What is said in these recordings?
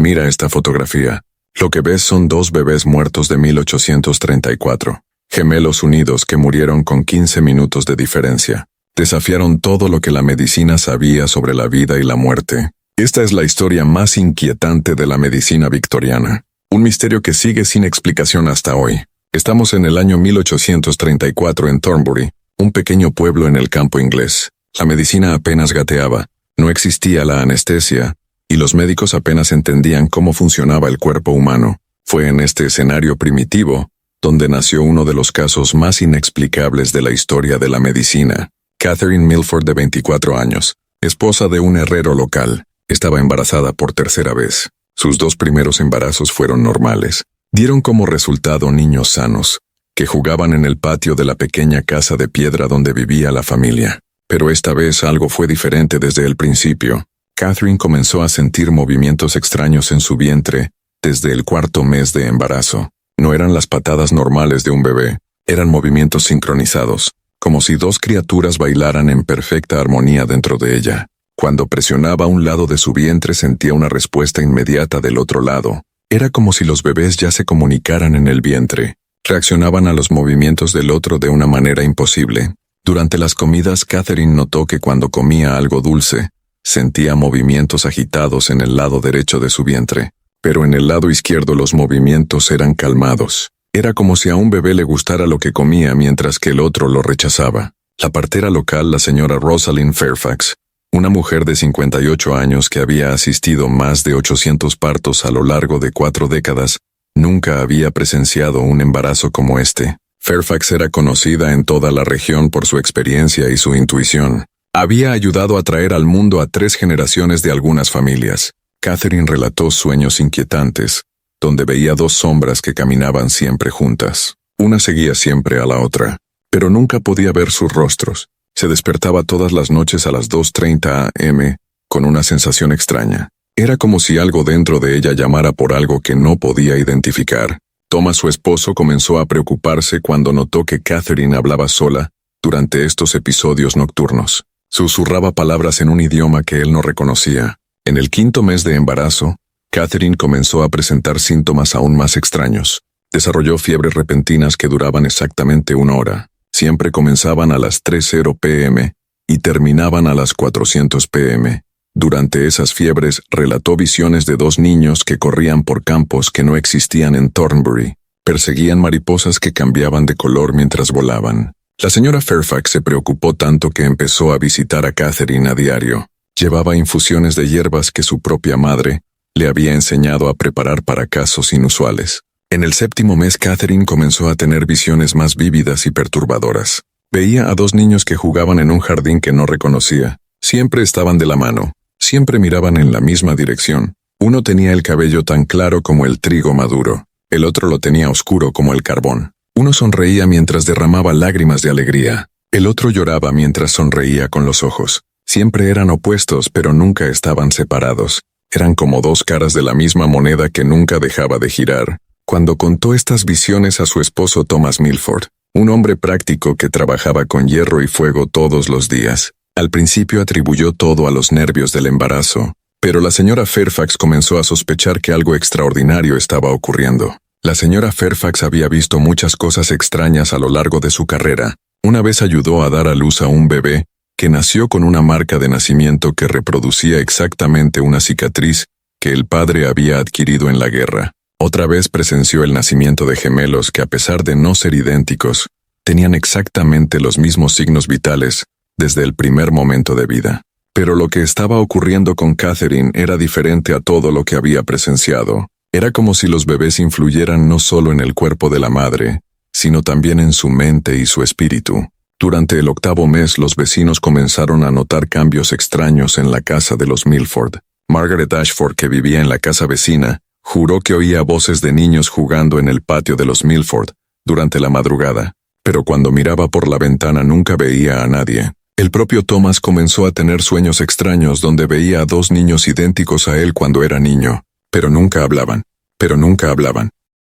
Mira esta fotografía. Lo que ves son dos bebés muertos de 1834. Gemelos unidos que murieron con 15 minutos de diferencia. Desafiaron todo lo que la medicina sabía sobre la vida y la muerte. Esta es la historia más inquietante de la medicina victoriana. Un misterio que sigue sin explicación hasta hoy. Estamos en el año 1834 en Thornbury, un pequeño pueblo en el campo inglés. La medicina apenas gateaba, no existía la anestesia, y los médicos apenas entendían cómo funcionaba el cuerpo humano. Fue en este escenario primitivo donde nació uno de los casos más inexplicables de la historia de la medicina. Catherine Milford, de 24 años, esposa de un herrero local, estaba embarazada por tercera vez. Sus dos primeros embarazos fueron normales. Dieron como resultado niños sanos, que jugaban en el patio de la pequeña casa de piedra donde vivía la familia. Pero esta vez algo fue diferente desde el principio. Catherine comenzó a sentir movimientos extraños en su vientre desde el cuarto mes de embarazo. No eran las patadas normales de un bebé, eran movimientos sincronizados, como si dos criaturas bailaran en perfecta armonía dentro de ella. Cuando presionaba un lado de su vientre sentía una respuesta inmediata del otro lado. Era como si los bebés ya se comunicaran en el vientre. Reaccionaban a los movimientos del otro de una manera imposible. Durante las comidas, Catherine notó que cuando comía algo dulce, sentía movimientos agitados en el lado derecho de su vientre, pero en el lado izquierdo los movimientos eran calmados. Era como si a un bebé le gustara lo que comía mientras que el otro lo rechazaba. La partera local, la señora Rosalind Fairfax, una mujer de 58 años que había asistido más de 800 partos a lo largo de 4 décadas, nunca había presenciado un embarazo como este. Fairfax era conocida en toda la región por su experiencia y su intuición. Había ayudado a traer al mundo a 3 generaciones de algunas familias. Catherine relató sueños inquietantes, donde veía 2 sombras que caminaban siempre juntas. Una seguía siempre a la otra, pero nunca podía ver sus rostros. Se despertaba todas las noches a las 2:30 am, con una sensación extraña. Era como si algo dentro de ella llamara por algo que no podía identificar. Thomas, su esposo, comenzó a preocuparse cuando notó que Catherine hablaba sola durante estos episodios nocturnos. Susurraba palabras en un idioma que él no reconocía. En el 5º mes de embarazo, Catherine comenzó a presentar síntomas aún más extraños. Desarrolló fiebres repentinas que duraban exactamente 1 hora. Siempre comenzaban a las 3:00 p.m. y terminaban a las 400 p.m. Durante esas fiebres relató visiones de 2 niños que corrían por campos que no existían en Thornbury. Perseguían mariposas que cambiaban de color mientras volaban. La señora Fairfax se preocupó tanto que empezó a visitar a Catherine a diario. Llevaba infusiones de hierbas que su propia madre le había enseñado a preparar para casos inusuales. En el 7º mes, Catherine comenzó a tener visiones más vívidas y perturbadoras. Veía a 2 niños que jugaban en un jardín que no reconocía. Siempre estaban de la mano. Siempre miraban en la misma dirección. Uno tenía el cabello tan claro como el trigo maduro. El otro lo tenía oscuro como el carbón. Uno sonreía mientras derramaba lágrimas de alegría. El otro lloraba mientras sonreía con los ojos. Siempre eran opuestos, pero nunca estaban separados. Eran como 2 caras de la misma moneda que nunca dejaba de girar. Cuando contó estas visiones a su esposo Thomas Milford, un hombre práctico que trabajaba con hierro y fuego todos los días, al principio atribuyó todo a los nervios del embarazo, pero la señora Fairfax comenzó a sospechar que algo extraordinario estaba ocurriendo. La señora Fairfax había visto muchas cosas extrañas a lo largo de su carrera. Una vez ayudó a dar a luz a un bebé que nació con una marca de nacimiento que reproducía exactamente una cicatriz que el padre había adquirido en la guerra. Otra vez presenció el nacimiento de gemelos que, a pesar de no ser idénticos, tenían exactamente los mismos signos vitales desde el primer momento de vida. Pero lo que estaba ocurriendo con Catherine era diferente a todo lo que había presenciado. Era como si los bebés influyeran no solo en el cuerpo de la madre, sino también en su mente y su espíritu. Durante el 8º mes, los vecinos comenzaron a notar cambios extraños en la casa de los Milford. Margaret Ashford, que vivía en la casa vecina, juró que oía voces de niños jugando en el patio de los Milford durante la madrugada, pero cuando miraba por la ventana nunca veía a nadie. El propio Thomas comenzó a tener sueños extraños donde veía a 2 niños idénticos a él cuando era niño, pero nunca hablaban.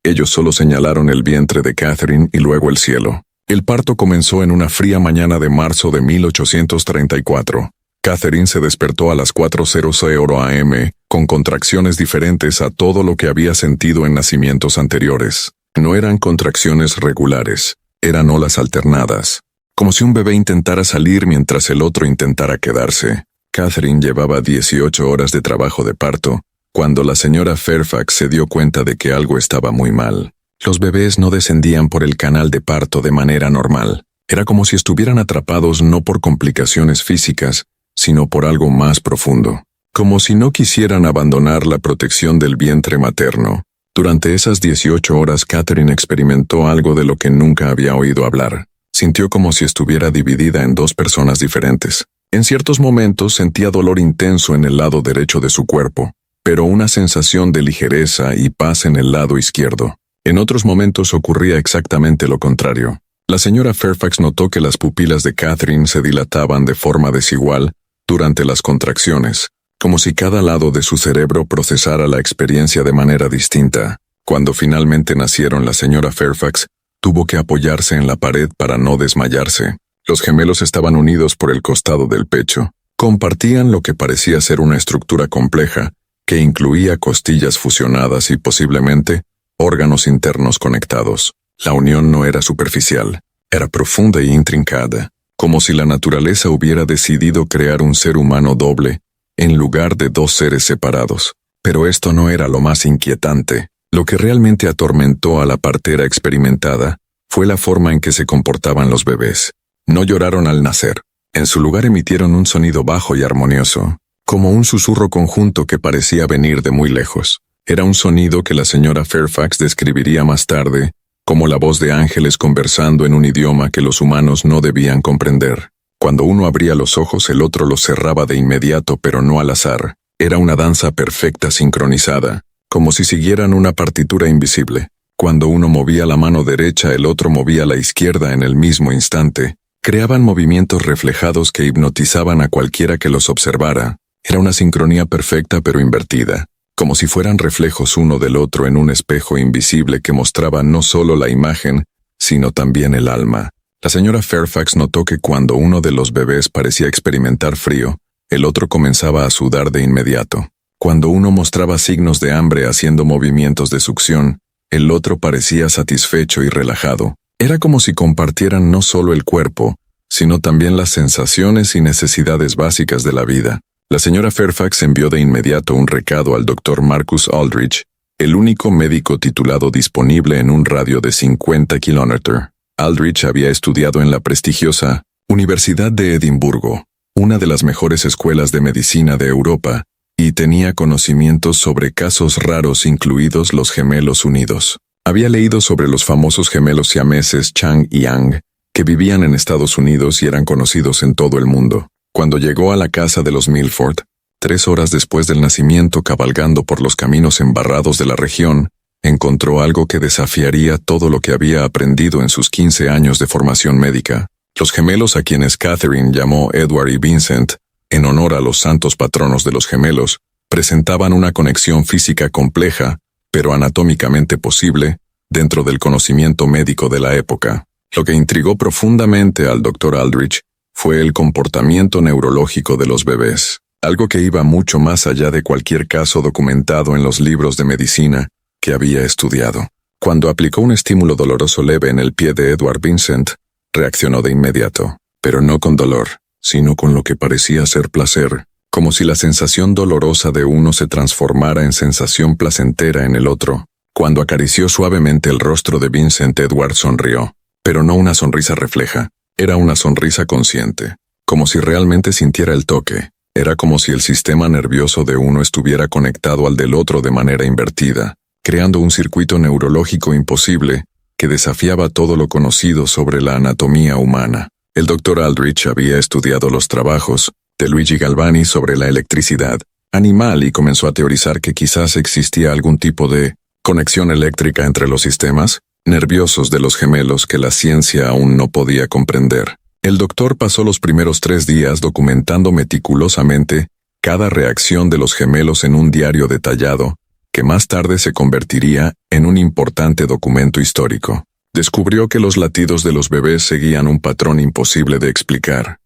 Ellos solo señalaron el vientre de Catherine y luego el cielo. El parto comenzó en una fría mañana de marzo de 1834. Catherine se despertó a las 4:00 am, con contracciones diferentes a todo lo que había sentido en nacimientos anteriores. No eran contracciones regulares, eran olas alternadas, como si un bebé intentara salir mientras el otro intentara quedarse. Catherine llevaba 18 horas de trabajo de parto, cuando la señora Fairfax se dio cuenta de que algo estaba muy mal. Los bebés no descendían por el canal de parto de manera normal. Era como si estuvieran atrapados no por complicaciones físicas, sino por algo más profundo. Como si no quisieran abandonar la protección del vientre materno. Durante esas 18 horas Catherine experimentó algo de lo que nunca había oído hablar. Sintió como si estuviera dividida en dos personas diferentes. En ciertos momentos sentía dolor intenso en el lado derecho de su cuerpo, pero una sensación de ligereza y paz en el lado izquierdo. En otros momentos ocurría exactamente lo contrario. La señora Fairfax notó que las pupilas de Catherine se dilataban de forma desigual durante las contracciones, como si cada lado de su cerebro procesara la experiencia de manera distinta. Cuando finalmente nacieron, la señora Fairfax tuvo que apoyarse en la pared para no desmayarse. Los gemelos estaban unidos por el costado del pecho. Compartían lo que parecía ser una estructura compleja, que incluía costillas fusionadas y posiblemente órganos internos conectados. La unión no era superficial, era profunda e intrincada, como si la naturaleza hubiera decidido crear un ser humano doble, en lugar de dos seres separados. Pero esto no era lo más inquietante. Lo que realmente atormentó a la partera experimentada fue la forma en que se comportaban los bebés. No lloraron al nacer. En su lugar emitieron un sonido bajo y armonioso, como un susurro conjunto que parecía venir de muy lejos. Era un sonido que la señora Fairfax describiría más tarde como la voz de ángeles conversando en un idioma que los humanos no debían comprender. Cuando uno abría los ojos, el otro los cerraba de inmediato, pero no al azar. Era una danza perfecta sincronizada, como si siguieran una partitura invisible. Cuando uno movía la mano derecha, el otro movía la izquierda en el mismo instante. Creaban movimientos reflejados que hipnotizaban a cualquiera que los observara. Era una sincronía perfecta pero invertida, como si fueran reflejos uno del otro en un espejo invisible que mostraba no solo la imagen, sino también el alma. La señora Fairfax notó que cuando uno de los bebés parecía experimentar frío, el otro comenzaba a sudar de inmediato. Cuando uno mostraba signos de hambre haciendo movimientos de succión, el otro parecía satisfecho y relajado. Era como si compartieran no solo el cuerpo, sino también las sensaciones y necesidades básicas de la vida. La señora Fairfax envió de inmediato un recado al Dr. Marcus Aldrich, el único médico titulado disponible en un radio de 50 kilómetros. Aldrich había estudiado en la prestigiosa Universidad de Edimburgo, una de las mejores escuelas de medicina de Europa, y tenía conocimientos sobre casos raros, incluidos los gemelos unidos. Había leído sobre los famosos gemelos siameses Chang y Yang, que vivían en Estados Unidos y eran conocidos en todo el mundo. Cuando llegó a la casa de los Milford, 3 horas después del nacimiento, cabalgando por los caminos embarrados de la región, encontró algo que desafiaría todo lo que había aprendido en sus 15 años de formación médica. Los gemelos, a quienes Catherine llamó Edward y Vincent, en honor a los santos patronos de los gemelos, presentaban una conexión física compleja, pero anatómicamente posible, dentro del conocimiento médico de la época. Lo que intrigó profundamente al Dr. Aldrich fue el comportamiento neurológico de los bebés, algo que iba mucho más allá de cualquier caso documentado en los libros de medicina que había estudiado. Cuando aplicó un estímulo doloroso leve en el pie de Edward, Vincent reaccionó de inmediato, pero no con dolor, sino con lo que parecía ser placer, como si la sensación dolorosa de uno se transformara en sensación placentera en el otro. Cuando acarició suavemente el rostro de Vincent, Edward sonrió, pero no una sonrisa refleja, era una sonrisa consciente, como si realmente sintiera el toque. Era como si el sistema nervioso de uno estuviera conectado al del otro de manera invertida, creando un circuito neurológico imposible que desafiaba todo lo conocido sobre la anatomía humana. El Dr. Aldrich había estudiado los trabajos de Luigi Galvani sobre la electricidad animal y comenzó a teorizar que quizás existía algún tipo de conexión eléctrica entre los sistemas nerviosos de los gemelos que la ciencia aún no podía comprender. El doctor pasó los primeros 3 días documentando meticulosamente cada reacción de los gemelos en un diario detallado, que más tarde se convertiría en un importante documento histórico. Descubrió que los latidos de los bebés seguían un patrón imposible de explicar.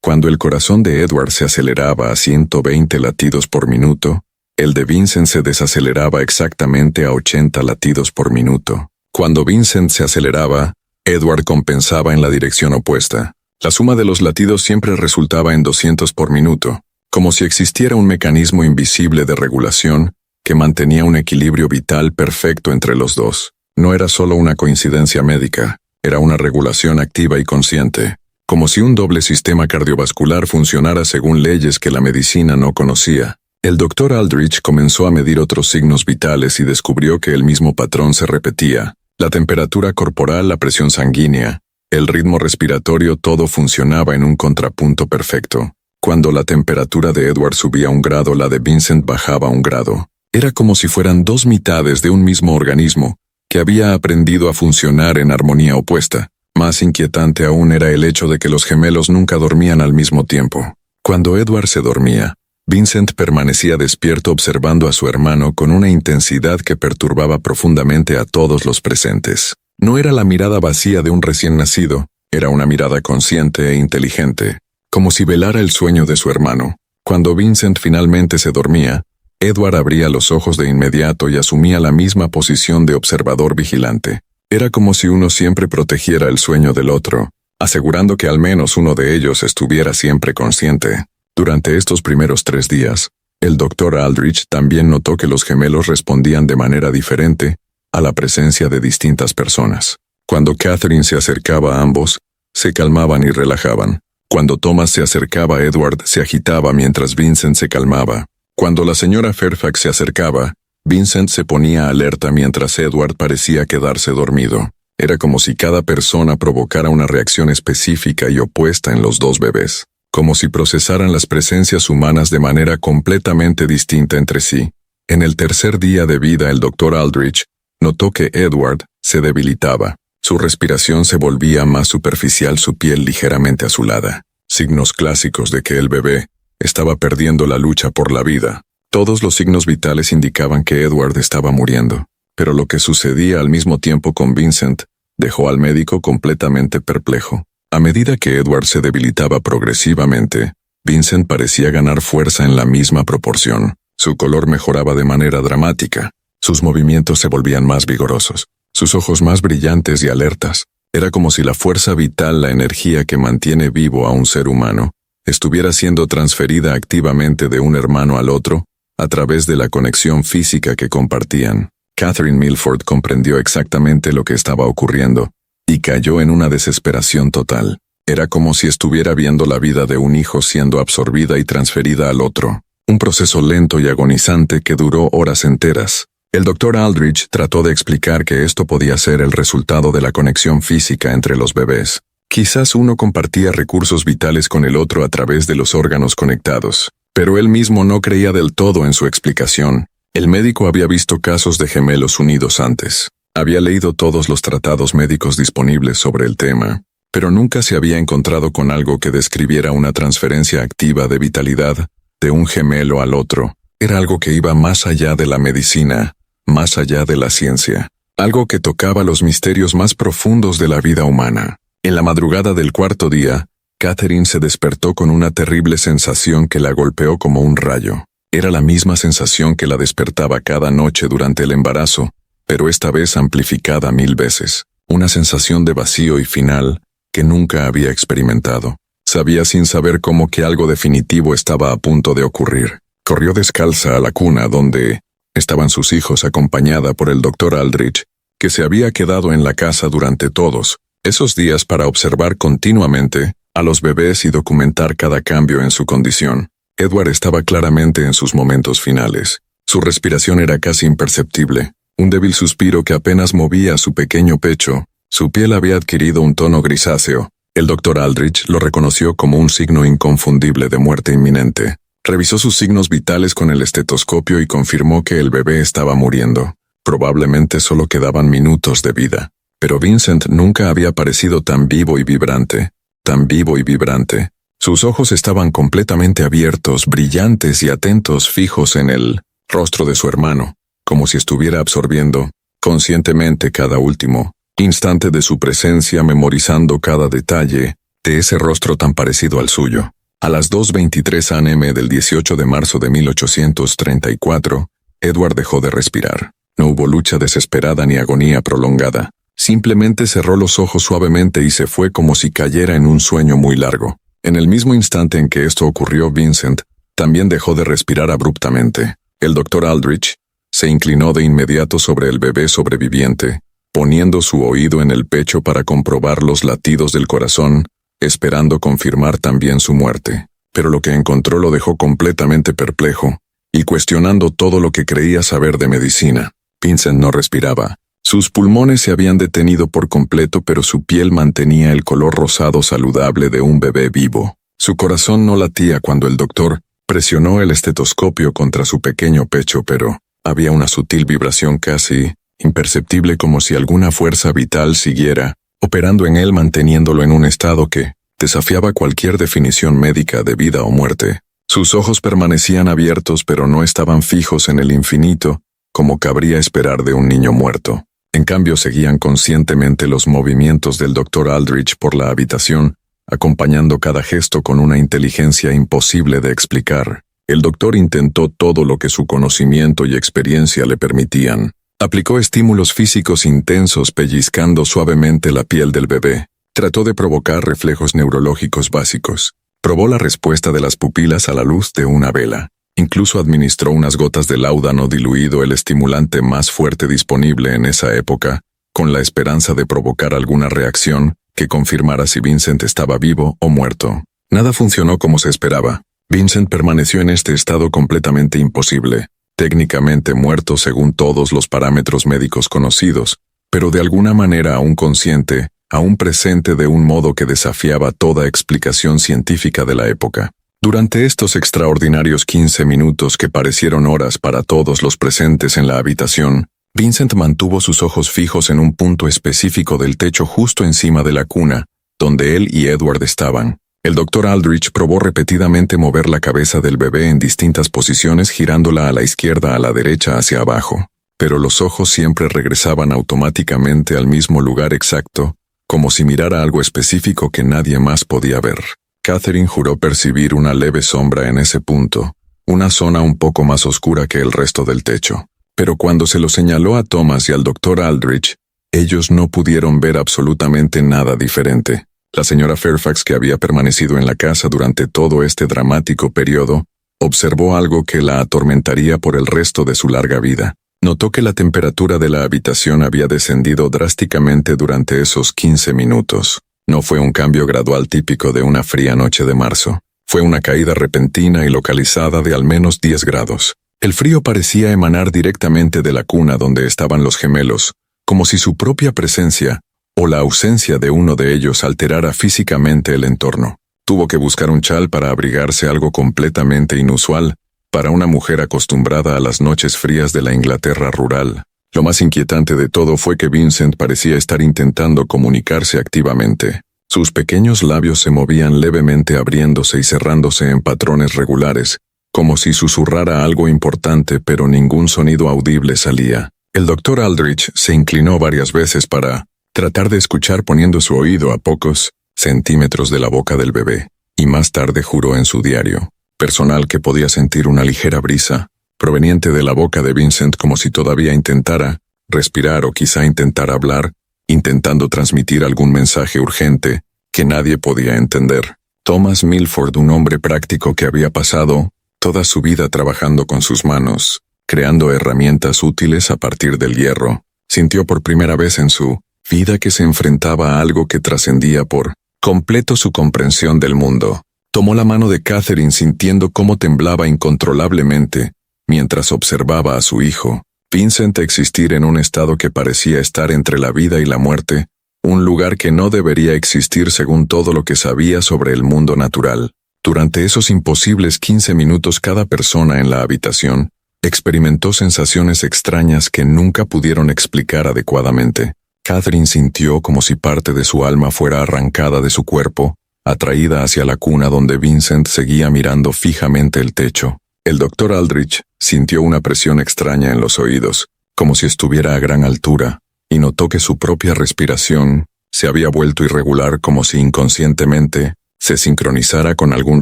Cuando el corazón de Edward se aceleraba a 120 latidos por minuto, el de Vincent se desaceleraba exactamente a 80 latidos por minuto. Cuando Vincent se aceleraba, Edward compensaba en la dirección opuesta. La suma de los latidos siempre resultaba en 200 por minuto, como si existiera un mecanismo invisible de regulación que mantenía un equilibrio vital perfecto entre los dos. No era solo una coincidencia médica, era una regulación activa y consciente, como si un doble sistema cardiovascular funcionara según leyes que la medicina no conocía. El Dr. Aldrich comenzó a medir otros signos vitales y descubrió que el mismo patrón se repetía. La temperatura corporal, la presión sanguínea, el ritmo respiratorio, todo funcionaba en un contrapunto perfecto. Cuando la temperatura de Edward subía 1 grado, la de Vincent bajaba 1 grado. Era como si fueran dos mitades de un mismo organismo, que había aprendido a funcionar en armonía opuesta. Más inquietante aún era el hecho de que los gemelos nunca dormían al mismo tiempo. Cuando Edward se dormía, Vincent permanecía despierto observando a su hermano con una intensidad que perturbaba profundamente a todos los presentes. No era la mirada vacía de un recién nacido, era una mirada consciente e inteligente, como si velara el sueño de su hermano. Cuando Vincent finalmente se dormía, Edward abría los ojos de inmediato y asumía la misma posición de observador vigilante. Era como si uno siempre protegiera el sueño del otro, asegurando que al menos uno de ellos estuviera siempre consciente. Durante estos primeros 3 días, el Dr. Aldrich también notó que los gemelos respondían de manera diferente a la presencia de distintas personas. Cuando Catherine se acercaba a ambos, se calmaban y relajaban. Cuando Thomas se acercaba a Edward, se agitaba mientras Vincent se calmaba. Cuando la señora Fairfax se acercaba, Vincent se ponía alerta mientras Edward parecía quedarse dormido. Era como si cada persona provocara una reacción específica y opuesta en los dos bebés, como si procesaran las presencias humanas de manera completamente distinta entre sí. En el tercer día de vida, el Dr. Aldrich notó que Edward se debilitaba. Su respiración se volvía más superficial, su piel ligeramente azulada. Signos clásicos de que el bebé estaba perdiendo la lucha por la vida. Todos los signos vitales indicaban que Edward estaba muriendo, pero lo que sucedía al mismo tiempo con Vincent dejó al médico completamente perplejo. A medida que Edward se debilitaba progresivamente, Vincent parecía ganar fuerza en la misma proporción. Su color mejoraba de manera dramática, sus movimientos se volvían más vigorosos, sus ojos más brillantes y alertas. Era como si la fuerza vital, la energía que mantiene vivo a un ser humano, estuviera siendo transferida activamente de un hermano al otro, a través de la conexión física que compartían. Catherine Milford comprendió exactamente lo que estaba ocurriendo, y cayó en una desesperación total. Era como si estuviera viendo la vida de un hijo siendo absorbida y transferida al otro. Un proceso lento y agonizante que duró horas enteras. El Dr. Aldrich trató de explicar que esto podía ser el resultado de la conexión física entre los bebés. Quizás uno compartía recursos vitales con el otro a través de los órganos conectados. Pero él mismo no creía del todo en su explicación. El médico había visto casos de gemelos unidos antes. Había leído todos los tratados médicos disponibles sobre el tema, pero nunca se había encontrado con algo que describiera una transferencia activa de vitalidad de un gemelo al otro. Era algo que iba más allá de la medicina, más allá de la ciencia. Algo que tocaba los misterios más profundos de la vida humana. En la madrugada del 4.º día, Catherine se despertó con una terrible sensación que la golpeó como un rayo. Era la misma sensación que la despertaba cada noche durante el embarazo, pero esta vez amplificada 1000 veces. Una sensación de vacío y final que nunca había experimentado. Sabía sin saber cómo que algo definitivo estaba a punto de ocurrir. Corrió descalza a la cuna donde estaban sus hijos, acompañada por el Dr. Aldrich, que se había quedado en la casa durante todos esos días para observar continuamente a los bebés y documentar cada cambio en su condición. Edward estaba claramente en sus momentos finales. Su respiración era casi imperceptible, un débil suspiro que apenas movía su pequeño pecho. Su piel había adquirido un tono grisáceo. El Dr. Aldrich lo reconoció como un signo inconfundible de muerte inminente. Revisó sus signos vitales con el estetoscopio y confirmó que el bebé estaba muriendo. Probablemente solo quedaban minutos de vida. Pero Vincent nunca había parecido tan vivo y vibrante. Tan vivo y vibrante. Sus ojos estaban completamente abiertos, brillantes y atentos, fijos en el rostro de su hermano, como si estuviera absorbiendo conscientemente cada último instante de su presencia, memorizando cada detalle, de ese rostro tan parecido al suyo. A las 2:23 am del 18 de marzo de 1834, Edward dejó de respirar. No hubo lucha desesperada ni agonía prolongada. Simplemente cerró los ojos suavemente y se fue como si cayera en un sueño muy largo. En el mismo instante en que esto ocurrió, Vincent también dejó de respirar abruptamente. El doctor Aldrich se inclinó de inmediato sobre el bebé sobreviviente, poniendo su oído en el pecho para comprobar los latidos del corazón, esperando confirmar también su muerte. Pero lo que encontró lo dejó completamente perplejo y cuestionando todo lo que creía saber de medicina. Vincent no respiraba. Sus pulmones se habían detenido por completo, pero su piel mantenía el color rosado saludable de un bebé vivo. Su corazón no latía cuando el doctor presionó el estetoscopio contra su pequeño pecho, pero había una sutil vibración casi imperceptible, como si alguna fuerza vital siguiera operando en él, manteniéndolo en un estado que desafiaba cualquier definición médica de vida o muerte. Sus ojos permanecían abiertos, pero no estaban fijos en el infinito, como cabría esperar de un niño muerto. En cambio, seguían conscientemente los movimientos del doctor Aldrich por la habitación, acompañando cada gesto con una inteligencia imposible de explicar. El doctor intentó todo lo que su conocimiento y experiencia le permitían. Aplicó estímulos físicos intensos pellizcando suavemente la piel del bebé. Trató de provocar reflejos neurológicos básicos. Probó la respuesta de las pupilas a la luz de una vela. Incluso administró unas gotas de láudano diluido, el estimulante más fuerte disponible en esa época, con la esperanza de provocar alguna reacción que confirmara si Vincent estaba vivo o muerto. Nada funcionó como se esperaba. Vincent permaneció en este estado completamente imposible, técnicamente muerto según todos los parámetros médicos conocidos, pero de alguna manera aún consciente, aún presente de un modo que desafiaba toda explicación científica de la época. Durante estos extraordinarios 15 minutos que parecieron horas para todos los presentes en la habitación, Vincent mantuvo sus ojos fijos en un punto específico del techo justo encima de la cuna, donde él y Edward estaban. El doctor Aldrich probó repetidamente mover la cabeza del bebé en distintas posiciones, girándola a la izquierda, a la derecha, hacia abajo, pero los ojos siempre regresaban automáticamente al mismo lugar exacto, como si mirara algo específico que nadie más podía ver. Catherine juró percibir una leve sombra en ese punto, una zona un poco más oscura que el resto del techo. Pero cuando se lo señaló a Thomas y al doctor Aldrich, ellos no pudieron ver absolutamente nada diferente. La señora Fairfax, que había permanecido en la casa durante todo este dramático periodo, observó algo que la atormentaría por el resto de su larga vida. Notó que la temperatura de la habitación había descendido drásticamente durante esos 15 minutos. No fue un cambio gradual típico de una fría noche de marzo. Fue una caída repentina y localizada de al menos 10 grados. El frío parecía emanar directamente de la cuna donde estaban los gemelos, como si su propia presencia o la ausencia de uno de ellos alterara físicamente el entorno. Tuvo que buscar un chal para abrigarse, algo completamente inusual para una mujer acostumbrada a las noches frías de la Inglaterra rural. Lo más inquietante de todo fue que Vincent parecía estar intentando comunicarse activamente. Sus pequeños labios se movían levemente, abriéndose y cerrándose en patrones regulares, como si susurrara algo importante, pero ningún sonido audible salía. El doctor Aldrich se inclinó varias veces para tratar de escuchar, poniendo su oído a pocos centímetros de la boca del bebé, y más tarde juró en su diario personal que podía sentir una ligera brisa proveniente de la boca de Vincent, como si todavía intentara respirar o quizá intentara hablar, intentando transmitir algún mensaje urgente que nadie podía entender. Thomas Milford, un hombre práctico que había pasado toda su vida trabajando con sus manos, creando herramientas útiles a partir del hierro, sintió por primera vez en su vida que se enfrentaba a algo que trascendía por completo su comprensión del mundo. Tomó la mano de Catherine, sintiendo cómo temblaba incontrolablemente mientras observaba a su hijo, Vincent, existir en un estado que parecía estar entre la vida y la muerte, un lugar que no debería existir según todo lo que sabía sobre el mundo natural. Durante esos imposibles 15 minutos, cada persona en la habitación experimentó sensaciones extrañas que nunca pudieron explicar adecuadamente. Catherine sintió como si parte de su alma fuera arrancada de su cuerpo, atraída hacia la cuna donde Vincent seguía mirando fijamente el techo. El doctor Aldrich sintió una presión extraña en los oídos, como si estuviera a gran altura, y notó que su propia respiración se había vuelto irregular como si inconscientemente se sincronizara con algún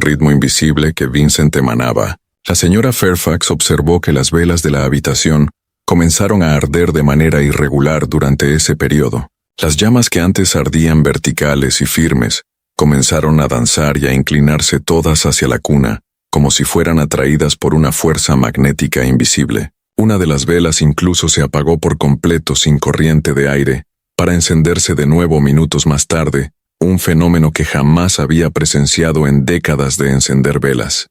ritmo invisible que Vincent emanaba. La señora Fairfax observó que las velas de la habitación comenzaron a arder de manera irregular durante ese periodo. Las llamas que antes ardían verticales y firmes comenzaron a danzar y a inclinarse todas hacia la cuna, como si fueran atraídas por una fuerza magnética invisible. Una de las velas incluso se apagó por completo sin corriente de aire, para encenderse de nuevo minutos más tarde, un fenómeno que jamás había presenciado en décadas de encender velas.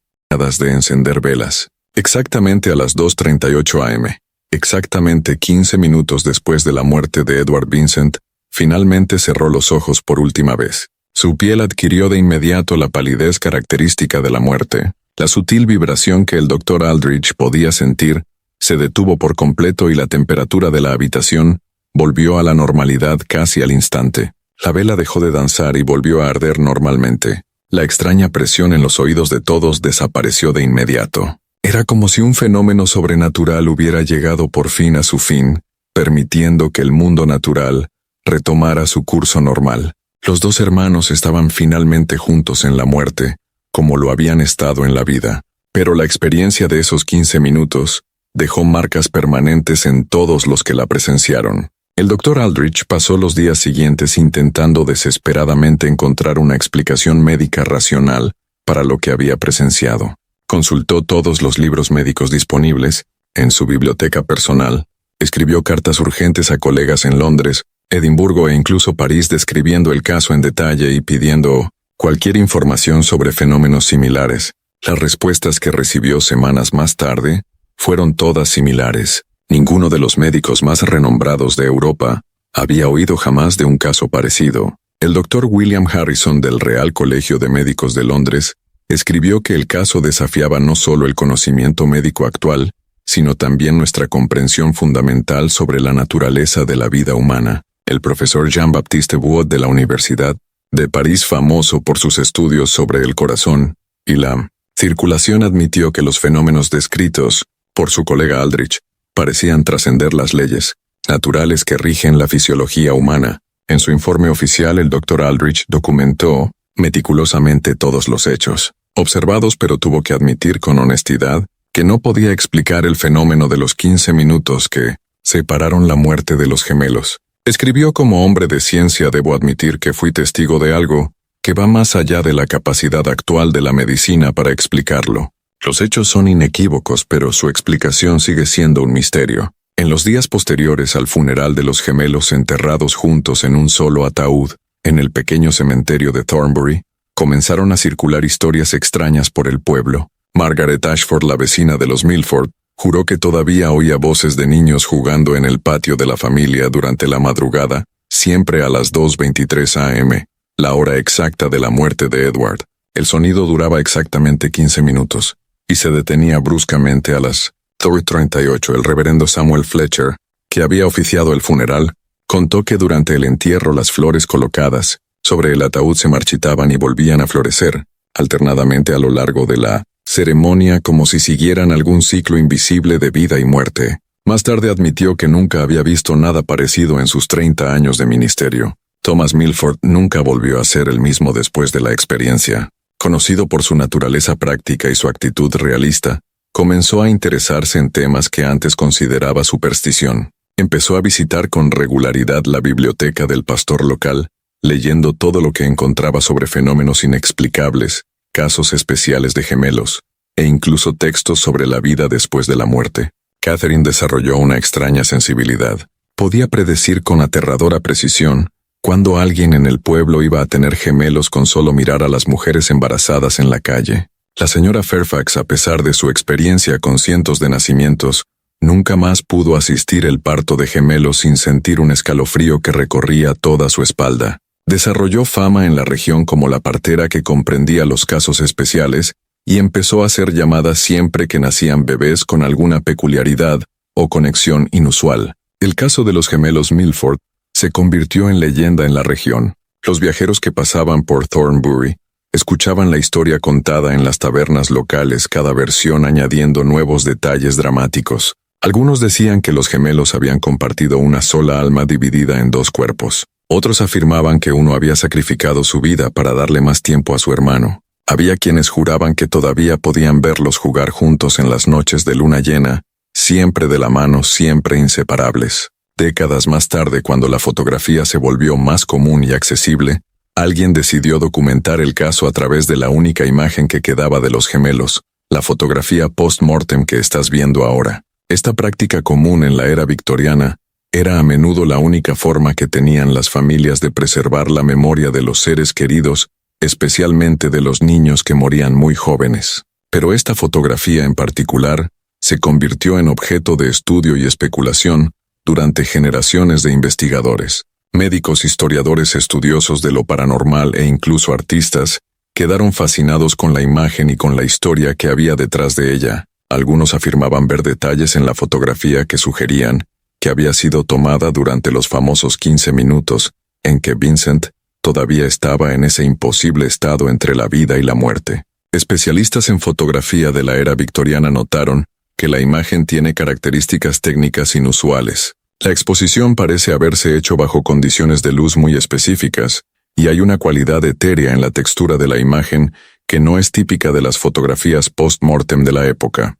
Exactamente a las 2:38 am, exactamente 15 minutos después de la muerte de Edward Vincent, finalmente cerró los ojos por última vez. Su piel adquirió de inmediato la palidez característica de la muerte. La sutil vibración que el Dr. Aldrich podía sentir se detuvo por completo y la temperatura de la habitación volvió a la normalidad casi al instante. La vela dejó de danzar y volvió a arder normalmente. La extraña presión en los oídos de todos desapareció de inmediato. Era como si un fenómeno sobrenatural hubiera llegado por fin a su fin, permitiendo que el mundo natural retomara su curso normal. Los dos hermanos estaban finalmente juntos en la muerte, como lo habían estado en la vida. Pero la experiencia de esos 15 minutos dejó marcas permanentes en todos los que la presenciaron. El Dr. Aldrich pasó los días siguientes intentando desesperadamente encontrar una explicación médica racional para lo que había presenciado. Consultó todos los libros médicos disponibles en su biblioteca personal, escribió cartas urgentes a colegas en Londres, Edimburgo e incluso París describiendo el caso en detalle y pidiendo cualquier información sobre fenómenos similares. Las respuestas que recibió semanas más tarde fueron todas similares. Ninguno de los médicos más renombrados de Europa había oído jamás de un caso parecido. El Dr. William Harrison del Real Colegio de Médicos de Londres escribió que el caso desafiaba no solo el conocimiento médico actual, sino también nuestra comprensión fundamental sobre la naturaleza de la vida humana. El profesor Jean-Baptiste Wood de la Universidad de París, famoso por sus estudios sobre el corazón y la circulación, admitió que los fenómenos descritos por su colega Aldrich parecían trascender las leyes naturales que rigen la fisiología humana. En su informe oficial, el Dr. Aldrich documentó meticulosamente todos los hechos observados, pero tuvo que admitir con honestidad que no podía explicar el fenómeno de los 15 minutos que separaron la muerte de los gemelos. Escribió: como hombre de ciencia debo admitir que fui testigo de algo que va más allá de la capacidad actual de la medicina para explicarlo. Los hechos son inequívocos, pero su explicación sigue siendo un misterio. En los días posteriores al funeral de los gemelos enterrados juntos en un solo ataúd, en el pequeño cementerio de Thornbury, comenzaron a circular historias extrañas por el pueblo. Margaret Ashford, la vecina de los Milford, juró que todavía oía voces de niños jugando en el patio de la familia durante la madrugada, siempre a las 2:23 am, la hora exacta de la muerte de Edward. El sonido duraba exactamente 15 minutos, y se detenía bruscamente a las 2:38. El reverendo Samuel Fletcher, que había oficiado el funeral, contó que durante el entierro las flores colocadas sobre el ataúd se marchitaban y volvían a florecer, alternadamente a lo largo de la ceremonia, como si siguieran algún ciclo invisible de vida y muerte. Más tarde admitió que nunca había visto nada parecido en sus 30 años de ministerio. Thomas Milford nunca volvió a ser el mismo después de la experiencia. Conocido por su naturaleza práctica y su actitud realista, comenzó a interesarse en temas que antes consideraba superstición. Empezó a visitar con regularidad la biblioteca del pastor local, leyendo todo lo que encontraba sobre fenómenos inexplicables, casos especiales de gemelos, e incluso textos sobre la vida después de la muerte. Catherine desarrolló una extraña sensibilidad. Podía predecir con aterradora precisión cuándo alguien en el pueblo iba a tener gemelos con solo mirar a las mujeres embarazadas en la calle. La señora Fairfax, a pesar de su experiencia con cientos de nacimientos, nunca más pudo asistir el parto de gemelos sin sentir un escalofrío que recorría toda su espalda. Desarrolló fama en la región como la partera que comprendía los casos especiales y empezó a hacer llamadas siempre que nacían bebés con alguna peculiaridad o conexión inusual. El caso de los gemelos Milford se convirtió en leyenda en la región. Los viajeros que pasaban por Thornbury escuchaban la historia contada en las tabernas locales, cada versión añadiendo nuevos detalles dramáticos. Algunos decían que los gemelos habían compartido una sola alma dividida en dos cuerpos. Otros afirmaban que uno había sacrificado su vida para darle más tiempo a su hermano. Había quienes juraban que todavía podían verlos jugar juntos en las noches de luna llena, siempre de la mano, siempre inseparables. Décadas más tarde, cuando la fotografía se volvió más común y accesible, alguien decidió documentar el caso a través de la única imagen que quedaba de los gemelos, la fotografía post-mortem que estás viendo ahora. Esta práctica común en la era victoriana era a menudo la única forma que tenían las familias de preservar la memoria de los seres queridos, especialmente de los niños que morían muy jóvenes. Pero esta fotografía en particular se convirtió en objeto de estudio y especulación durante generaciones de investigadores. Médicos, historiadores, estudiosos de lo paranormal e incluso artistas quedaron fascinados con la imagen y con la historia que había detrás de ella. Algunos afirmaban ver detalles en la fotografía que sugerían que había sido tomada durante los famosos 15 minutos en que Vincent todavía estaba en ese imposible estado entre la vida y la muerte. Especialistas en fotografía de la era victoriana notaron que la imagen tiene características técnicas inusuales. La exposición parece haberse hecho bajo condiciones de luz muy específicas, y hay una cualidad etérea en la textura de la imagen que no es típica de las fotografías post-mortem de la época.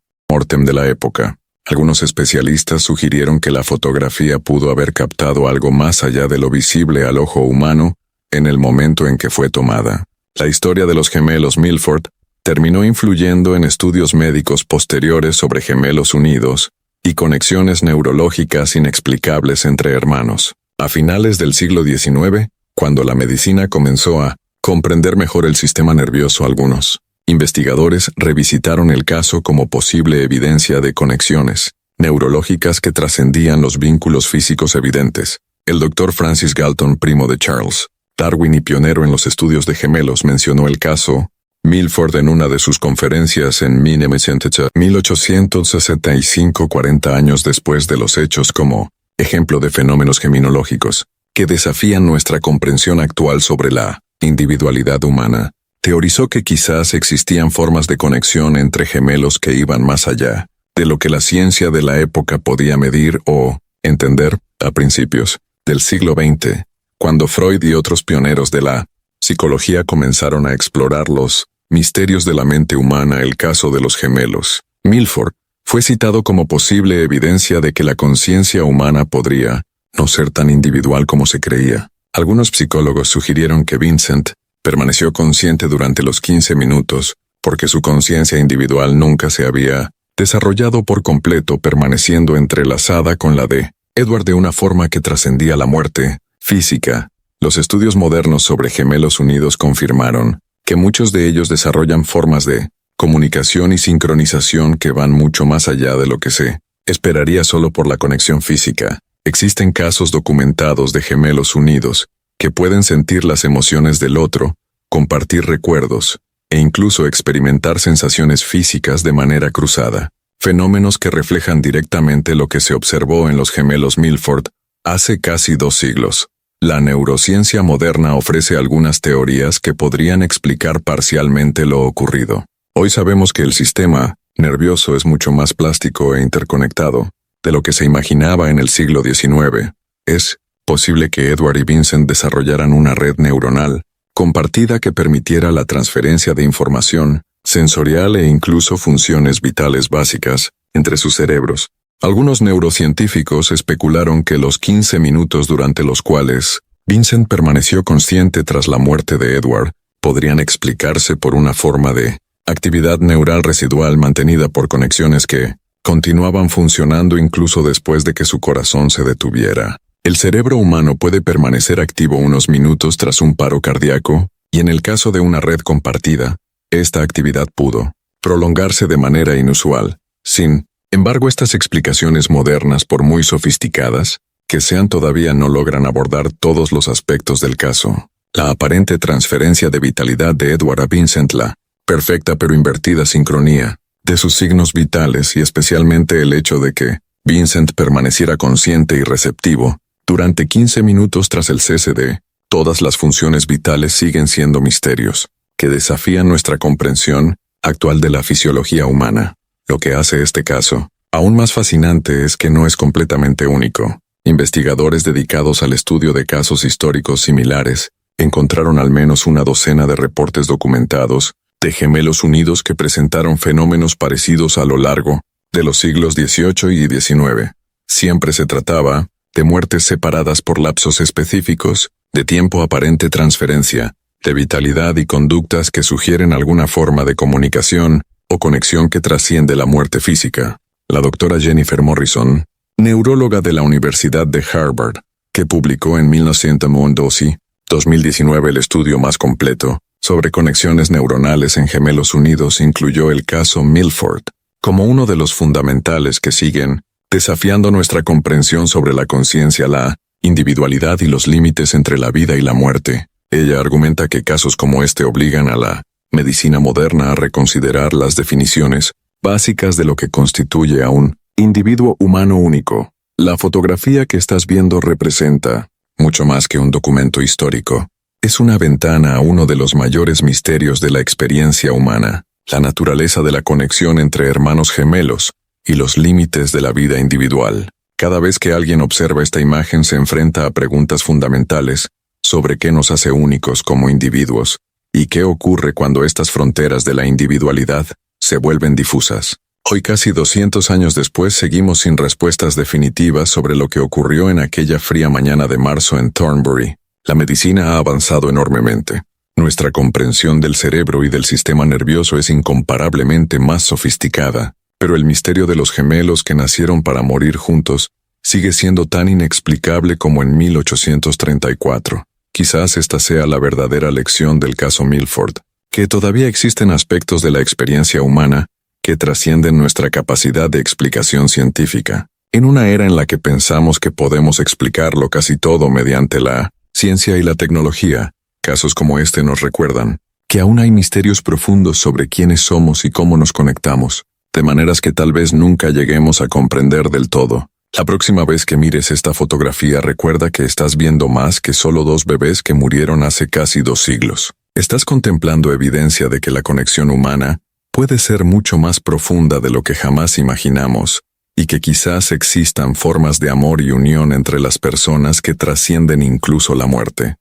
Algunos especialistas sugirieron que la fotografía pudo haber captado algo más allá de lo visible al ojo humano en el momento en que fue tomada. La historia de los gemelos Milford terminó influyendo en estudios médicos posteriores sobre gemelos unidos y conexiones neurológicas inexplicables entre hermanos. A finales del siglo XIX, cuando la medicina comenzó a comprender mejor el sistema nervioso, algunos investigadores revisitaron el caso como posible evidencia de conexiones neurológicas que trascendían los vínculos físicos evidentes. El Dr. Francis Galton, primo de Charles Darwin y pionero en los estudios de gemelos, mencionó el caso Milford en una de sus conferencias en 1865, 40 años después de los hechos, como ejemplo de fenómenos geminológicos que desafían nuestra comprensión actual sobre la individualidad humana. Teorizó que quizás existían formas de conexión entre gemelos que iban más allá de lo que la ciencia de la época podía medir o entender a principios del siglo XX, cuando Freud y otros pioneros de la psicología comenzaron a explorar los misterios de la mente humana. El caso de los gemelos Milford fue citado como posible evidencia de que la conciencia humana podría no ser tan individual como se creía. Algunos psicólogos sugirieron que Vincent permaneció consciente durante los 15 minutos porque su conciencia individual nunca se había desarrollado por completo, permaneciendo entrelazada con la de Edward de una forma que trascendía la muerte física. Los estudios modernos sobre gemelos unidos confirmaron que muchos de ellos desarrollan formas de comunicación y sincronización que van mucho más allá de lo que se esperaría solo por la conexión física. Existen casos documentados de gemelos unidos que pueden sentir las emociones del otro, compartir recuerdos, e incluso experimentar sensaciones físicas de manera cruzada. Fenómenos que reflejan directamente lo que se observó en los gemelos Milford hace casi 2 siglos. La neurociencia moderna ofrece algunas teorías que podrían explicar parcialmente lo ocurrido. Hoy sabemos que el sistema nervioso es mucho más plástico e interconectado de lo que se imaginaba en el siglo XIX. Es posible que Edward y Vincent desarrollaran una red neuronal compartida que permitiera la transferencia de información sensorial e incluso funciones vitales básicas entre sus cerebros. Algunos neurocientíficos especularon que los 15 minutos durante los cuales Vincent permaneció consciente tras la muerte de Edward podrían explicarse por una forma de actividad neural residual mantenida por conexiones que continuaban funcionando incluso después de que su corazón se detuviera. El cerebro humano puede permanecer activo unos minutos tras un paro cardíaco, y en el caso de una red compartida, esta actividad pudo prolongarse de manera inusual. Sin embargo, estas explicaciones modernas, por muy sofisticadas que sean, todavía no logran abordar todos los aspectos del caso. La aparente transferencia de vitalidad de Edward a Vincent, la perfecta pero invertida sincronía de sus signos vitales y especialmente el hecho de que Vincent permaneciera consciente y receptivo durante 15 minutos tras el cese de todas las funciones vitales siguen siendo misterios que desafían nuestra comprensión actual de la fisiología humana. Lo que hace este caso aún más fascinante es que no es completamente único. Investigadores dedicados al estudio de casos históricos similares encontraron al menos una docena de reportes documentados de gemelos unidos que presentaron fenómenos parecidos a lo largo de los siglos XVIII y XIX. Siempre se trataba de muertes separadas por lapsos específicos, de tiempo aparente transferencia, de vitalidad y conductas que sugieren alguna forma de comunicación o conexión que trasciende la muerte física. La doctora Jennifer Morrison, neuróloga de la Universidad de Harvard, que publicó en 2019 el estudio más completo sobre conexiones neuronales en gemelos unidos, incluyó el caso Milford como uno de los fundamentales que siguen desafiando nuestra comprensión sobre la conciencia, la individualidad y los límites entre la vida y la muerte. Ella argumenta que casos como este obligan a la medicina moderna a reconsiderar las definiciones básicas de lo que constituye a un individuo humano único. La fotografía que estás viendo representa mucho más que un documento histórico. Es una ventana a uno de los mayores misterios de la experiencia humana, la naturaleza de la conexión entre hermanos gemelos y los límites de la vida individual. Cada vez que alguien observa esta imagen se enfrenta a preguntas fundamentales sobre qué nos hace únicos como individuos y qué ocurre cuando estas fronteras de la individualidad se vuelven difusas. Hoy, casi 200 años después, seguimos sin respuestas definitivas sobre lo que ocurrió en aquella fría mañana de marzo en Thornbury. La medicina ha avanzado enormemente. Nuestra comprensión del cerebro y del sistema nervioso es incomparablemente más sofisticada, pero el misterio de los gemelos que nacieron para morir juntos sigue siendo tan inexplicable como en 1834. Quizás esta sea la verdadera lección del caso Milford, que todavía existen aspectos de la experiencia humana que trascienden nuestra capacidad de explicación científica. En una era en la que pensamos que podemos explicarlo casi todo mediante la ciencia y la tecnología, casos como este nos recuerdan que aún hay misterios profundos sobre quiénes somos y cómo nos conectamos, de maneras que tal vez nunca lleguemos a comprender del todo. La próxima vez que mires esta fotografía, recuerda que estás viendo más que solo dos bebés que murieron hace casi 2 siglos. Estás contemplando evidencia de que la conexión humana puede ser mucho más profunda de lo que jamás imaginamos, y que quizás existan formas de amor y unión entre las personas que trascienden incluso la muerte.